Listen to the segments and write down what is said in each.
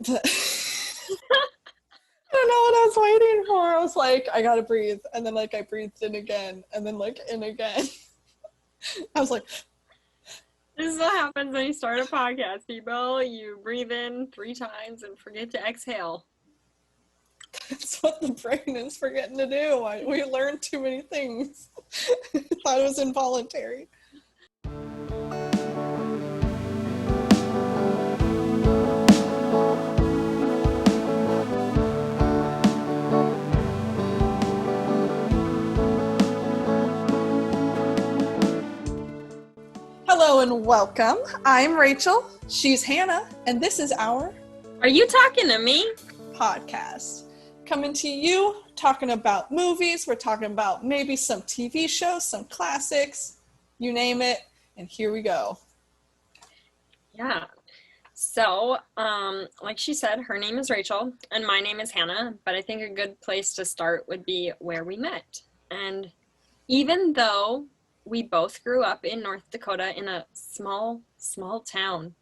But I don't know what I was waiting for. I was like, I gotta breathe. And then like I breathed in again and then like in again. I was like, This is what happens when you start a podcast, people. You breathe in 3 times and forget to exhale. that's what the brain is forgetting to do. We learned too many things. Thought it was involuntary. Hello and welcome. I'm Rachel. She's Hannah. And this is our Are you talking to me? podcast. Coming to you, talking about movies. We're talking about maybe some TV shows, some classics, you name it. And here we go. Yeah. So, like she said, her name is Rachel and my name is Hannah, but I think a good place to start would be where we met. And even though we both grew up in North Dakota in a small town,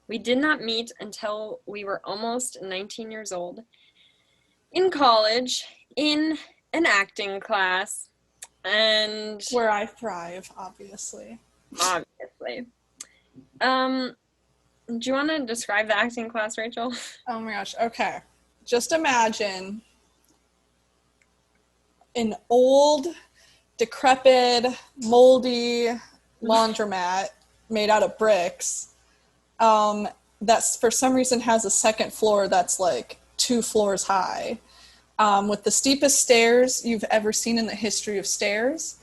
we did not meet until we were almost 19 years old in college in an acting class. And Where I thrive, obviously. obviously. Do you want to describe the acting class, Rachel? Oh my gosh. Okay. Just imagine an old, decrepit, moldy laundromat made out of bricks. That's for some reason has a second floor that's like 2 floors high, with the steepest stairs you've ever seen in the history of stairs.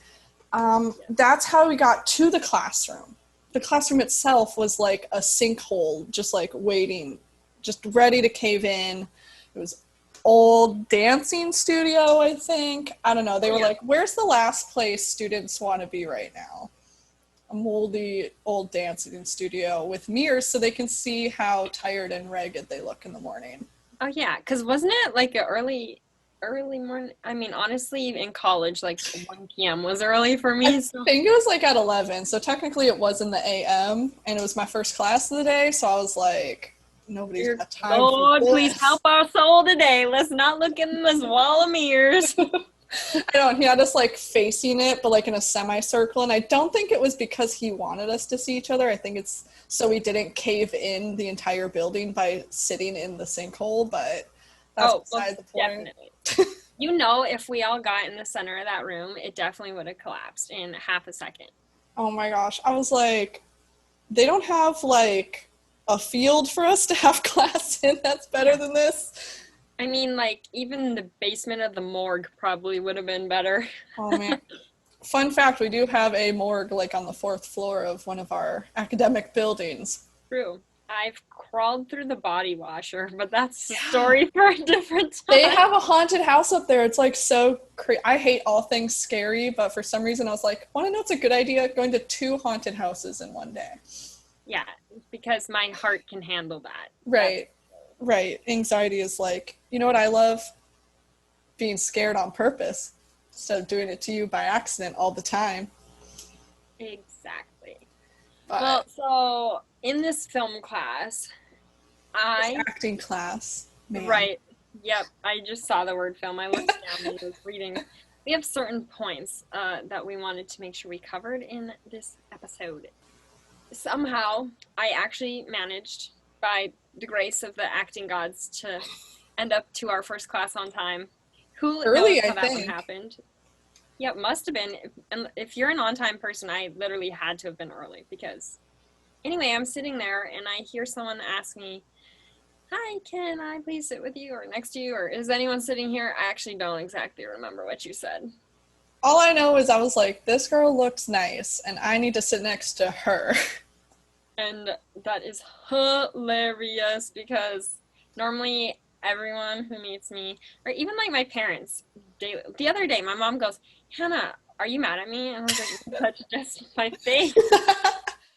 That's how we got to the classroom. The classroom itself was like a sinkhole, just like waiting, just ready to cave in. It was old dancing studio, I think. I don't know. They were like, where's the last place students want to be right now? A moldy old dancing studio with mirrors so they can see how tired and ragged they look in the morning. Oh yeah, because wasn't it like an early morning? I mean, honestly, in college, like 1 p.m. was early for me. I think it was like at 11, so technically it was in the a.m. and it was my first class of the day, so I was like, nobody's got time Lord, for this. please help our soul today. Let's not look in this wall of mirrors. I know, he had us like facing it, but like in a semicircle, and I don't think it was because he wanted us to see each other. I think it's so we didn't cave in the entire building by sitting in the sinkhole, but that's beside the point. Definitely. You know, if we all got in the center of that room, it definitely would have collapsed in half a second. Oh my gosh. I was like, they don't have like a field for us to have class in that's better than this. I mean, like, even the basement of the morgue probably would have been better. Oh man. Fun fact, we do have a morgue like on the 4th floor of one of our academic buildings. True. I've crawled through the body washer, but that's a story for a different time. They have a haunted house up there. It's like so I hate all things scary, but for some reason I was like, want to know what's a good idea? Going to 2 haunted houses in one day. Yeah, because my heart can handle that. Right. Right. Anxiety is like, you know what I love? Being scared on purpose instead of doing it to you by accident all the time. Exactly. But well, so in this film class, acting class. Man. Right. Yep. I just saw the word film. I looked down and was reading. We have certain points that we wanted to make sure we covered in this episode. Somehow, I actually managed, by the grace of the acting gods, to end up to our first class on time. Who early, knows how I that think. one happened? Yeah, it must have been. And if you're an on-time person, I literally had to have been early because... Anyway, I'm sitting there and I hear someone ask me, hi, can I please sit with you or next to you? Or is anyone sitting here? I actually don't exactly remember what you said. All I know is I was like, this girl looks nice and I need to sit next to her. And that is hilarious because normally everyone who meets me, or even like my parents, the other day my mom goes, Hannah, are you mad at me? And I was like, that's just my face.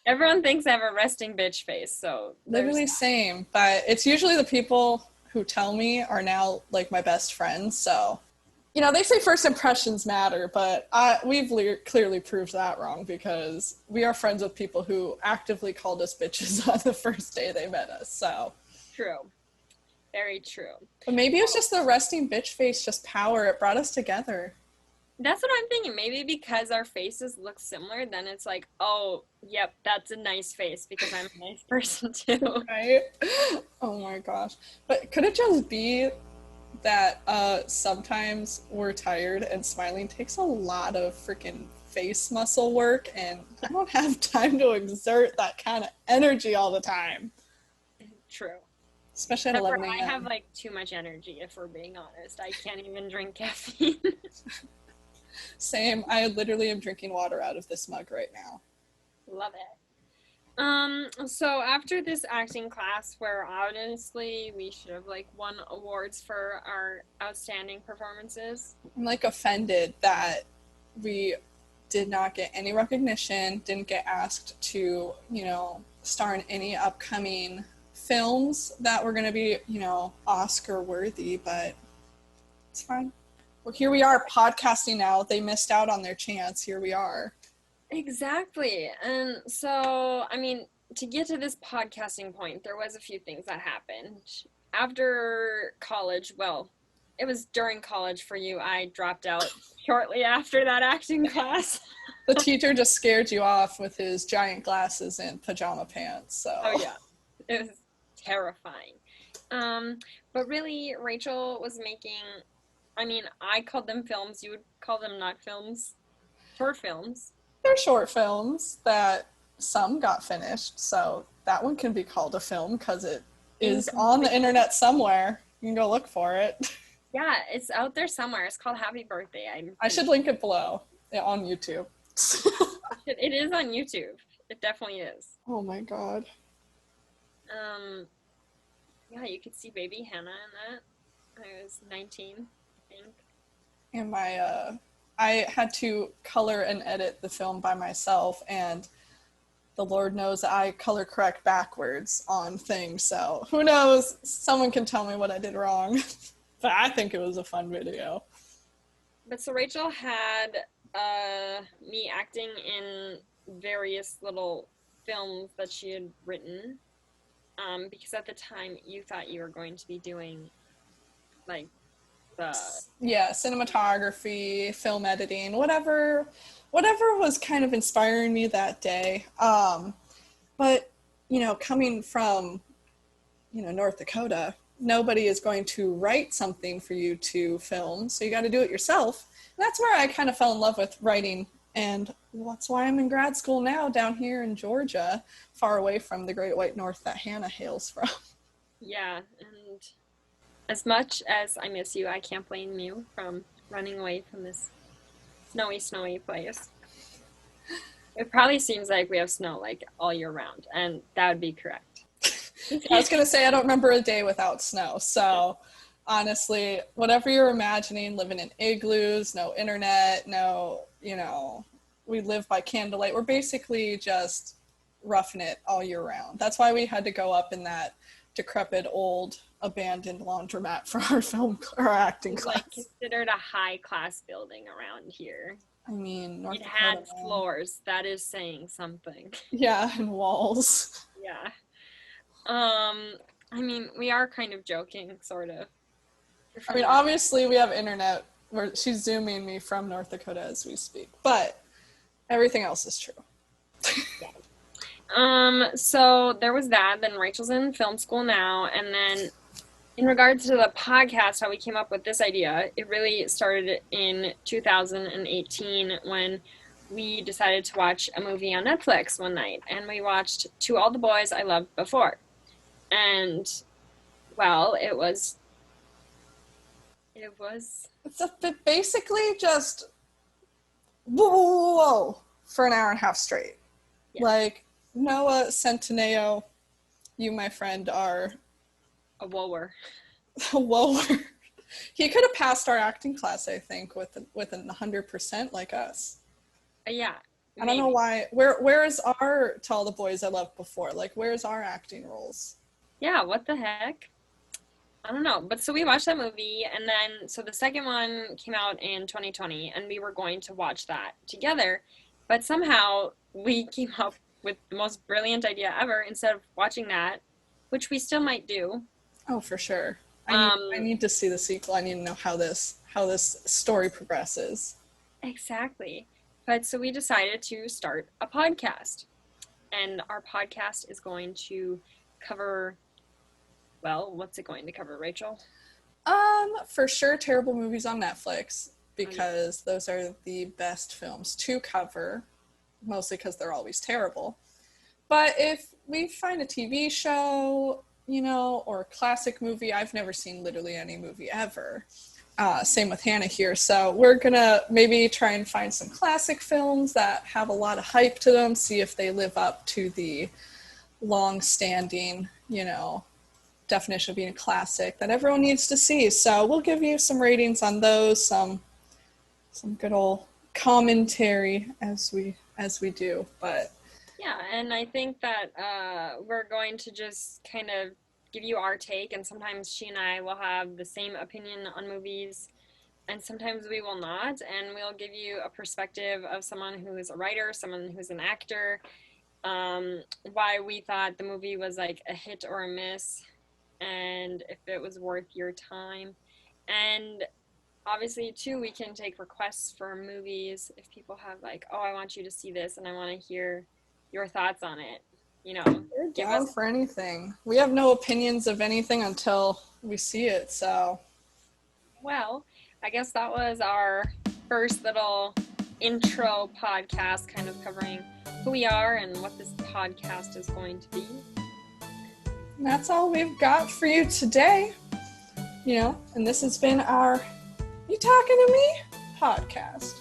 Everyone thinks I have a resting bitch face, so literally same, but it's usually the people who tell me are now like my best friends, so you know, they say first impressions matter, but we've clearly proved that wrong because we are friends with people who actively called us bitches on the first day they met us, so. True. Very true. But maybe it was just the resting bitch face, just power. It brought us together. That's what I'm thinking. Maybe because our faces look similar, then it's like, oh, yep, that's a nice face because I'm a nice person too. Right? Oh my gosh. But could it just be that sometimes we're tired and smiling takes a lot of freaking face muscle work, and I don't have time to exert that kind of energy all the time, True. especially at Except for 11 I have a.m. like too much energy, if we're being honest. I can't even drink caffeine. Same. I literally am drinking water out of this mug right now. Love it. So after this acting class, where honestly we should have like won awards for our outstanding performances. I'm like offended that we did not get any recognition, didn't get asked to, star in any upcoming films that were going to be, Oscar worthy, but it's fine. Well, here we are podcasting now. They missed out on their chance. Here we are. Exactly. And so, I mean, to get to this podcasting point, there was a few things that happened. After college, well, it was during college for you. I dropped out shortly after that acting class. The teacher just scared you off with his giant glasses and pajama pants. Oh So yeah. It was terrifying. But really, Rachel was making, I mean, I called them films. You would call them not films. Short films. they're short films that some got finished. So that one can be called a film because it is on the Incomplete. internet somewhere. You can go look for it. Yeah, it's out there somewhere. It's called Happy Birthday. I should link it below on YouTube. It is on YouTube. It definitely is. Oh my god. Um, yeah, you could see baby Hannah in that. I was 19, I think. And I had to color and edit the film by myself, and the Lord knows I color correct backwards on things, so who knows? Someone can tell me what I did wrong. But I think it was a fun video. But so Rachel had me acting in various little films that she had written, because at the time you thought you were going to be doing like the Yeah, cinematography, film editing, whatever was kind of inspiring me that day. But coming from North Dakota, nobody is going to write something for you to film, so you got to do it yourself. And that's where I kind of fell in love with writing, and that's why I'm in grad school now down here in Georgia, far away from the Great White North that Hannah hails from. yeah. And as much as I miss you, I can't blame you from running away from this snowy place. It probably seems like we have snow like all year round, and that would be correct. I was going to say I don't remember a day without snow. So honestly, whatever you're imagining, living in igloos, no internet, no, we live by candlelight. We're basically just roughing it all year round. That's why we had to go up in that decrepit old abandoned laundromat for our film or acting It's class. like considered a high class building around here. I mean, North It Dakota, had man. floors. That is saying something. Yeah, and walls. Yeah. I mean, we are kind of joking, sort of. I mean, obviously we have internet where she's zooming me from North Dakota as we speak, but everything else is true. So there was that. Then Rachel's in film school now, and then in regards to the podcast, how we came up with this idea, it really started in 2018 when we decided to watch a movie on Netflix one night, and we watched To All the Boys I Loved Before. And, well, it was It's basically just whoa for an hour and a half straight. Yeah. Like Noah Centineo, you, my friend, are a woer. whoa. He could have passed our acting class, I think, with 100% like us. Yeah. I don't know why. Where is our To All the Boys I Loved Before? Like, where's our acting roles? Yeah, what the heck? I don't know. But so we watched that movie, and then so the second one came out in 2020, and we were going to watch that together. But somehow we came up with the most brilliant idea ever. Instead of watching that, which we still might do, Oh, for sure. I need to see the sequel. I need to know how this story progresses. Exactly. But so we decided to start a podcast. And our podcast is going to cover, well, what's it going to cover, Rachel? For sure, terrible movies on Netflix Oh, yes. because those are the best films to cover, mostly because they're always terrible. But if we find a TV show, or a classic movie, I've never seen literally any movie ever. Same with Hannah here. So we're gonna maybe try and find some classic films that have a lot of hype to them, see if they live up to the long-standing, definition of being a classic that everyone needs to see. So we'll give you some ratings on those, some good old commentary as we do. But Yeah, and I think that we're going to just kind of give you our take, and sometimes she and I will have the same opinion on movies, and sometimes we will not, and we'll give you a perspective of someone who is a writer, someone who's an actor, why we thought the movie was like a hit or a miss, and if it was worth your time. And obviously, too, we can take requests for movies if people have like, oh, I want you to see this, and I want to hear your thoughts on it. we're Give down us, for anything. We have no opinions of anything until we see it. So well, I guess that was our first little intro podcast, kind of covering who we are and what this podcast is going to be. that's all we've got for you today. And this has been our You Talking To Me podcast.